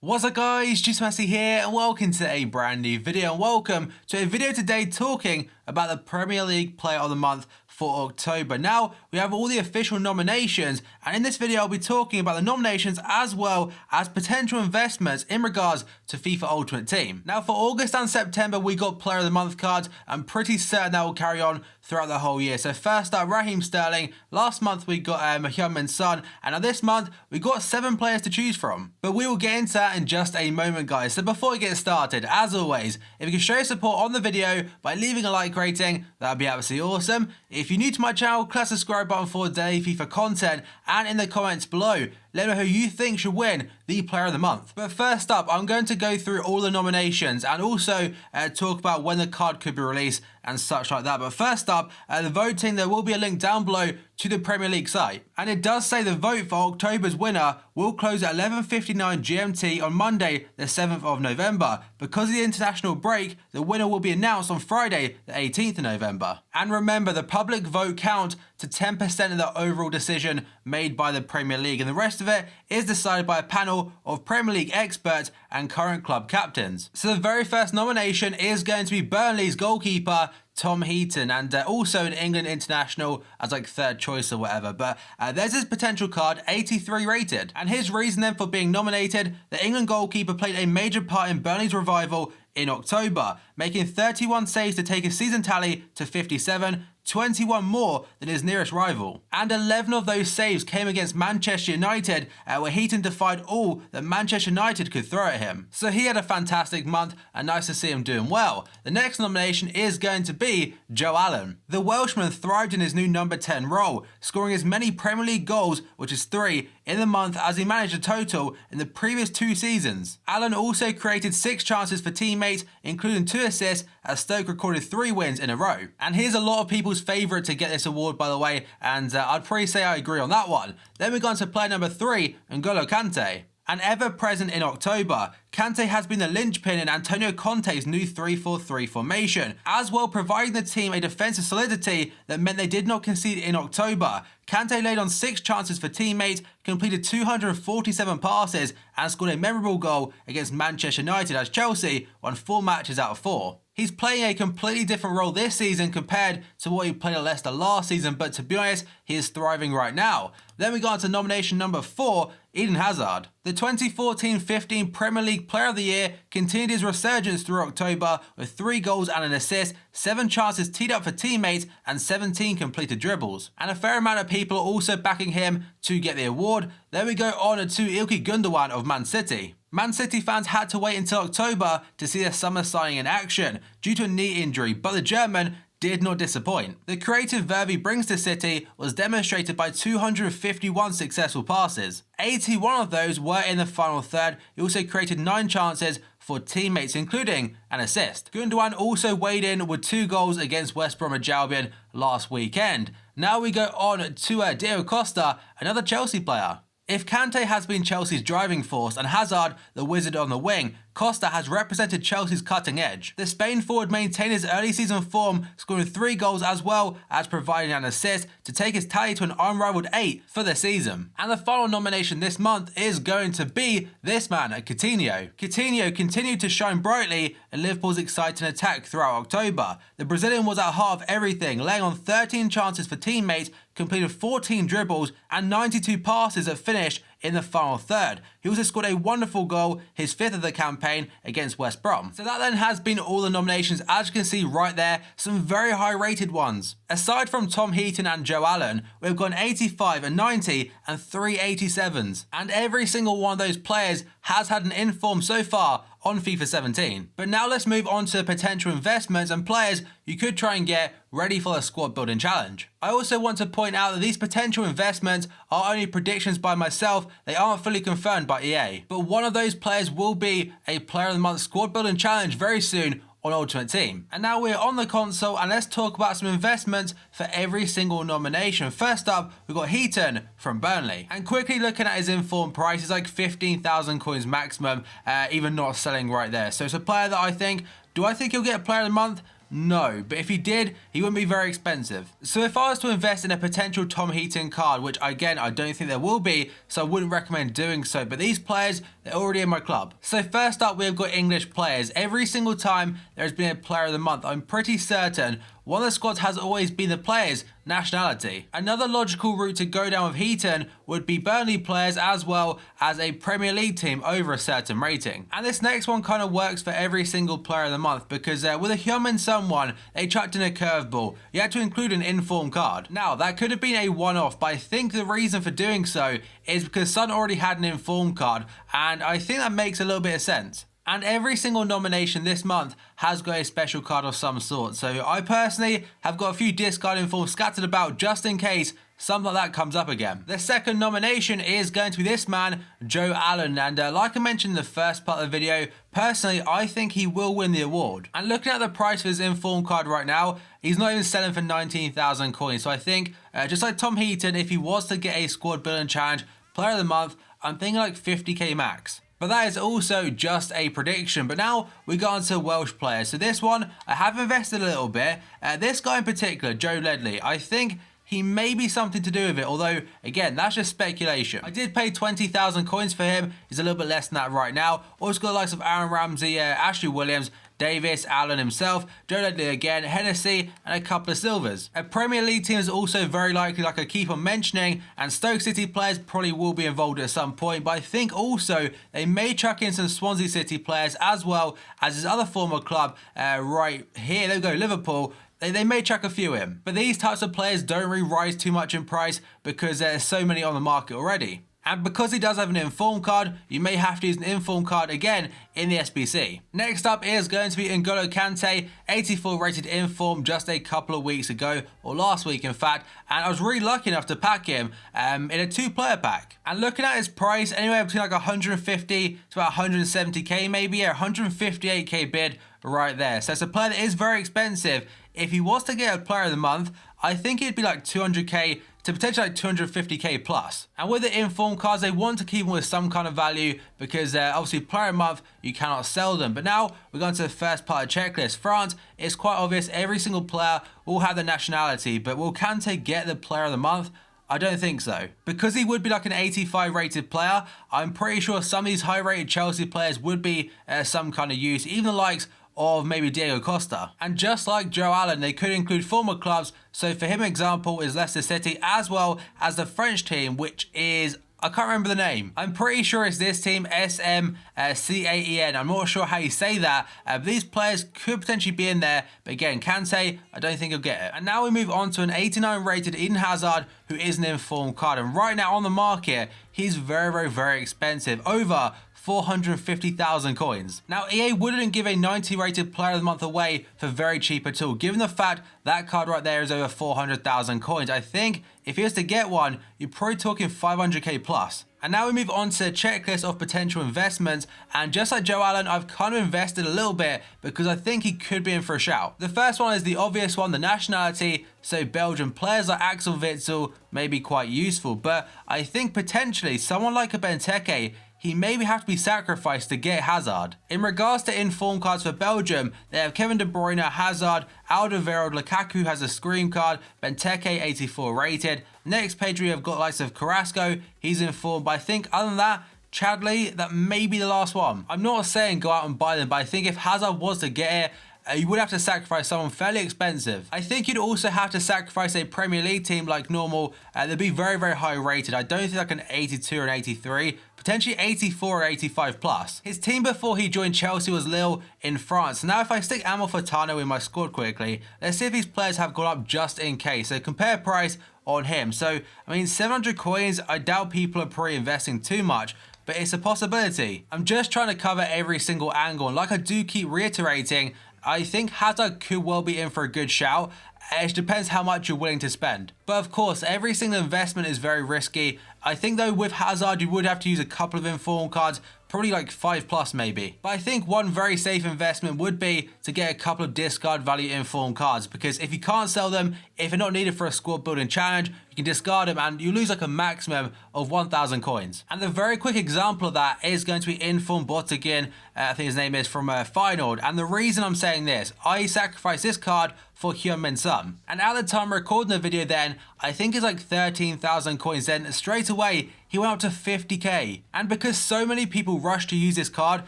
What's up guys, Juice Massey here and welcome to a brand new video and welcome to a video today talking about the Premier League Player of the Month for October. Now, we have all the official nominations and in this video I'll be talking about the nominations as well as potential investments in regards to FIFA Ultimate Team. Now for August and September we got Player of the Month cards. I'm pretty certain that will carry on throughout the whole year. So first up, Raheem Sterling. Last month we got Heung-min Son, and now this month we got 7 players to choose from. But we will get into that in just a moment guys. So before we get started, as always, if you can show your support on the video by leaving a like rating, that would be absolutely awesome. If you're new to my channel, click the subscribe button for daily FIFA content, and in the comments below, let me know who you think should win the Player of the Month. But first up, I'm going to go through all the nominations and also talk about when the card could be released and such like that. But first up, the voting, there will be a link down below to the Premier League site. And it does say the vote for October's winner will close at 11:59 GMT on Monday, the 7th of November. Because of the international break, the winner will be announced on Friday, the 18th of November. And remember, the public vote count to 10% of the overall decision made by the Premier League, and the rest of it is decided by a panel of Premier League experts and current club captains. So the very first nomination is going to be Burnley's goalkeeper, Tom Heaton, and also an England international as like third choice or whatever. But there's his potential card, 83 rated. And his reason then for being nominated, the England goalkeeper played a major part in Burnley's revival in October, making 31 saves to take his season tally to 57, 21 more than his nearest rival. And 11 of those saves came against Manchester United, where Heaton defied all that Manchester United could throw at him. So he had a fantastic month and nice to see him doing well. The next nomination is going to be Joe Allen. The Welshman thrived in his new number 10 role, scoring as many Premier League goals, which is 3, in the month as he managed a total in the previous 2 seasons. Allen also created 6 chances for teammates, including 2 assists, as Stoke recorded 3 wins in a row. And here's a lot of people's favourite to get this award, by the way, and I'd probably say I agree on that one. Then we go on to player number 3, N'Golo Kante. And ever present in October, Kante has been the linchpin in Antonio Conte's new 3-4-3 formation, as well providing the team a defensive solidity that meant they did not concede in October. Kante laid on 6 chances for teammates, completed 247 passes, and scored a memorable goal against Manchester United as Chelsea won 4 matches out of 4. He's playing a completely different role this season compared to what he played at Leicester last season, but to be honest, he is thriving right now. Then we got on to nomination number 4, Eden Hazard. The 2014-15 Premier League Player of the Year continued his resurgence through October with 3 goals and an assist, 7 chances teed up for teammates, and 17 completed dribbles. And a fair amount of people are also backing him to get the award. Then we go on to Ilkay Gundogan of Man City. Man City fans had to wait until October to see their summer signing in action due to a knee injury, but the German did not disappoint. The creative verve he brings to City was demonstrated by 251 successful passes. 81 of those were in the final third. He also created 9 chances for teammates, including an assist. Gundogan also weighed in with 2 goals against West Bromwich Albion last weekend. Now we go on to Diego Costa, another Chelsea player. If Kante has been Chelsea's driving force and Hazard the wizard on the wing, Costa has represented Chelsea's cutting edge. The Spain forward maintained his early season form, scoring 3 goals as well as providing an assist to take his tally to an unrivaled 8 for the season. And the final nomination this month is going to be this man, Coutinho. Coutinho continued to shine brightly in Liverpool's exciting attack throughout October. The Brazilian was at heart of everything, laying on 13 chances for teammates, completed 14 dribbles and 92 passes that finished in the final third. He also scored a wonderful goal, his 5th of the campaign against West Brom. So that then has been all the nominations. As you can see right there, some very high rated ones. Aside from Tom Heaton and Joe Allen, we've got an 85, a 90 and 3 87s. And every single one of those players has had an inform so far on FIFA 17. But now let's move on to potential investments and players you could try and get ready for the squad building challenge. I also want to point out that these potential investments are only predictions by myself, they aren't fully confirmed by EA. But one of those players will be a Player of the Month squad building challenge very soon on Ultimate Team. And now we're on the console and let's talk about some investments for every single nomination. First up, we've got Heaton from Burnley. And quickly looking at his informed price, it's like 15,000 coins maximum, even not selling right there. So it's a player that I think, do I think he'll get a Player of the Month? No, but if he did, he wouldn't be very expensive. So if I was to invest in a potential Tom Heaton card, which again, I don't think there will be, so I wouldn't recommend doing so. But these players, they're already in my club. So first up, we've got English players. Every single time there's been a player of the month, I'm pretty certain one of the squads has always been the player's nationality. Another logical route to go down with Heaton would be Burnley players as well as a Premier League team over a certain rating. And this next one kind of works for every single player of the month because with a Heung-min Son one, they chucked in a curveball. You had to include an inform card. Now, that could have been a one-off, but I think the reason for doing so is because Son already had an inform card, and I think that makes a little bit of sense. And every single nomination this month has got a special card of some sort. So I personally have got a few discard informs scattered about just in case something like that comes up again. The second nomination is going to be this man, Joe Allen. And like I mentioned in the first part of the video, personally, I think he will win the award. And looking at the price for his inform card right now, he's not even selling for 19,000 coins. So I think, just like Tom Heaton, if he was to get a squad building challenge player of the month, I'm thinking like 50k max. But that is also just a prediction. But now we go on to Welsh players. So this one, I have invested a little bit. This guy in particular, Joe Ledley, I think he may be something to do with it. Although, again, that's just speculation. I did pay 20,000 coins for him. He's a little bit less than that right now. Also got the likes of Aaron Ramsey, Ashley Williams, Davis, Allen himself, Joe Ledley again, Hennessy, and a couple of silvers. A Premier League team is also very likely, like I keep on mentioning, and Stoke City players probably will be involved at some point, but I think also they may chuck in some Swansea City players as well as his other former club right here. There we go, Liverpool. They may chuck a few in. But these types of players don't really rise too much in price because there's so many on the market already. And because he does have an inform card, you may have to use an inform card again in the SBC. Next up is going to be N'Golo Kante, 84 rated inform just a couple of weeks ago, or last week in fact, and I was really lucky enough to pack him in a 2-player pack. And looking at his price, anywhere between like 150 to about 170k maybe, 158k bid right there. So it's a player that is very expensive. If he was to get a player of the month, I think it'd be like 200k to potentially like 250k plus. And with the inform cards, they want to keep them with some kind of value because obviously player of the month, you cannot sell them. But now we're going to the first part of the checklist. France, it's quite obvious every single player will have the nationality, but will Kante get the player of the month? I don't think so. Because he would be like an 85 rated player, I'm pretty sure some of these high rated Chelsea players would be some kind of use, even the likes of maybe Diego Costa. And just like Joe Allen, they could include former clubs. So for him, example is Leicester City, as well as the French team, which is, I can't remember the name. I'm pretty sure it's this team, SMCAEN. I'm not sure how you say that. But these players could potentially be in there. But again, Kante, I don't think he'll get it. And now we move on to an 89 rated Eden Hazard, who is an informed card. And right now on the market, he's very expensive. Over 450,000 coins. Now, EA wouldn't give a 90 rated player of the month away for very cheap at all, given the fact that card right there is over 400,000 coins. I think if he was to get one, you're probably talking 500k plus. And now we move on to a checklist of potential investments, and just like Joe Allen, I've kind of invested a little bit because I think he could be in for a shout. The first one is the obvious one, the nationality, so Belgian players like Axel Witsel may be quite useful, but I think potentially someone like a Benteke, he maybe have to be sacrificed to get Hazard. In regards to inform cards for Belgium, they have Kevin De Bruyne, Hazard, Alderweireld, Lukaku has a scream card, Benteke 84 rated. Next page we have got likes of Carrasco, he's informed, but I think other than that, Chadley, that may be the last one. I'm not saying go out and buy them, but I think if Hazard was to get it, you would have to sacrifice someone fairly expensive. I think you'd also have to sacrifice a Premier League team like normal. They'd be very high rated. I don't think like an 82 or an 83, potentially 84 or 85 plus. His team before he joined Chelsea was Lille in France. Now if I stick Amalfitano in my squad quickly, let's see if these players have gone up just in case. So compare price on him. So, I mean, 700 coins, I doubt people are probably investing too much, but it's a possibility. I'm just trying to cover every single angle, and like I do keep reiterating, I think Hazard could well be in for a good shout. It depends how much you're willing to spend. But of course, every single investment is very risky. I think though with Hazard, you would have to use a couple of inform cards, probably like 5 plus maybe. But I think one very safe investment would be to get a couple of discard value inform cards, because if you can't sell them, if they're not needed for a squad building challenge, you can discard him and you lose like a maximum of 1,000 coins. And the very quick example of that is going to be Inform Botagin, I think his name is, from Feyenoord. And the reason I'm saying this, I sacrificed this card for Hyun-Min Son. And at the time recording the video then, I think it's like 13,000 coins, then straight away he went up to 50k. And because so many people rushed to use this card,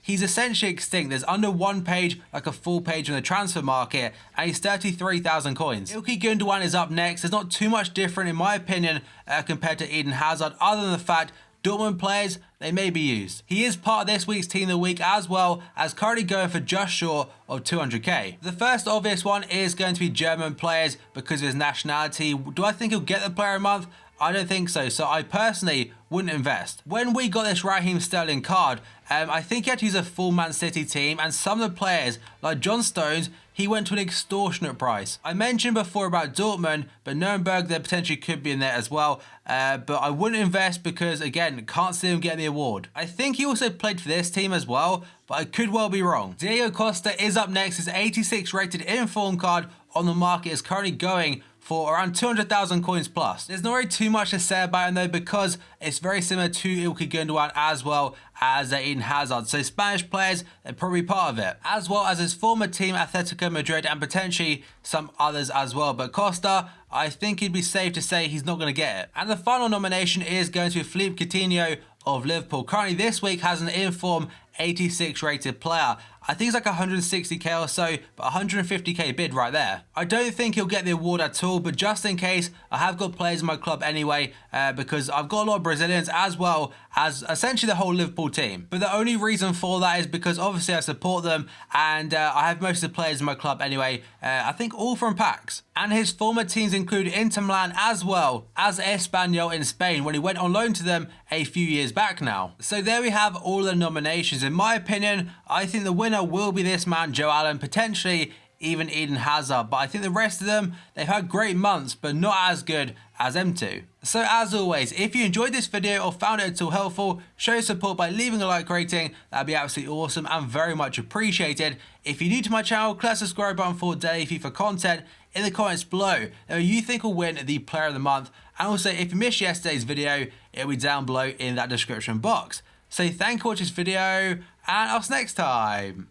he's essentially extinct. There's under one page, like a full page in the transfer market, and he's 33,000 coins. Ilkay Gundogan is up next. There's not too much different in my opinion compared to Eden Hazard, other than the fact Dortmund players, they may be used. He is part of this week's Team of the Week as well, as currently going for just short of 200k. The first obvious one is going to be German players because of his nationality. Do I think he'll get the player a month? I don't think so, so I personally wouldn't invest. When we got this Raheem Sterling card, I think he had to use a full Man City team, and some of the players, like John Stones, he went to an extortionate price. I mentioned before about Dortmund, but Nuremberg, there potentially could be in there as well, but I wouldn't invest because, again, can't see him getting the award. I think he also played for this team as well, but I could well be wrong. Diego Costa is up next. His 86 rated inform card on the market is currently going for around 200,000 coins plus. There's not really too much to say about him though, because it's very similar to Ilkay Gundogan as well as Eden Hazard. So Spanish players, they're probably part of it, as well as his former team Atletico Madrid and potentially some others as well. But Costa, I think it'd be safe to say he's not going to get it. And the final nomination is going to be Philippe Coutinho of Liverpool. Currently this week has an inform 86 rated player. I think it's like 160k or so, but 150k bid right there. I don't think he'll get the award at all, but just in case, I have got players in my club anyway, because I've got a lot of Brazilians as well as essentially the whole Liverpool team. But the only reason for that is because obviously I support them, and I have most of the players in my club anyway, I think all from packs. And his former teams include Inter Milan as well as Espanyol in Spain when he went on loan to them a few years back now. So there we have all the nominations. In my opinion, I think the winner will be this man, Joe Allen, potentially even Eden Hazard, but I think the rest of them, they've had great months, but not as good as them two. So as always, if you enjoyed this video or found it at all helpful, show your support by leaving a like rating. That'd be absolutely awesome and very much appreciated. If you're new to my channel, click the subscribe button for daily FIFA content. In the comments below, who you think will win the player of the month, and also if you missed yesterday's video, it'll be down below in that description box. So thank you for watching this video, and I'll see you next time.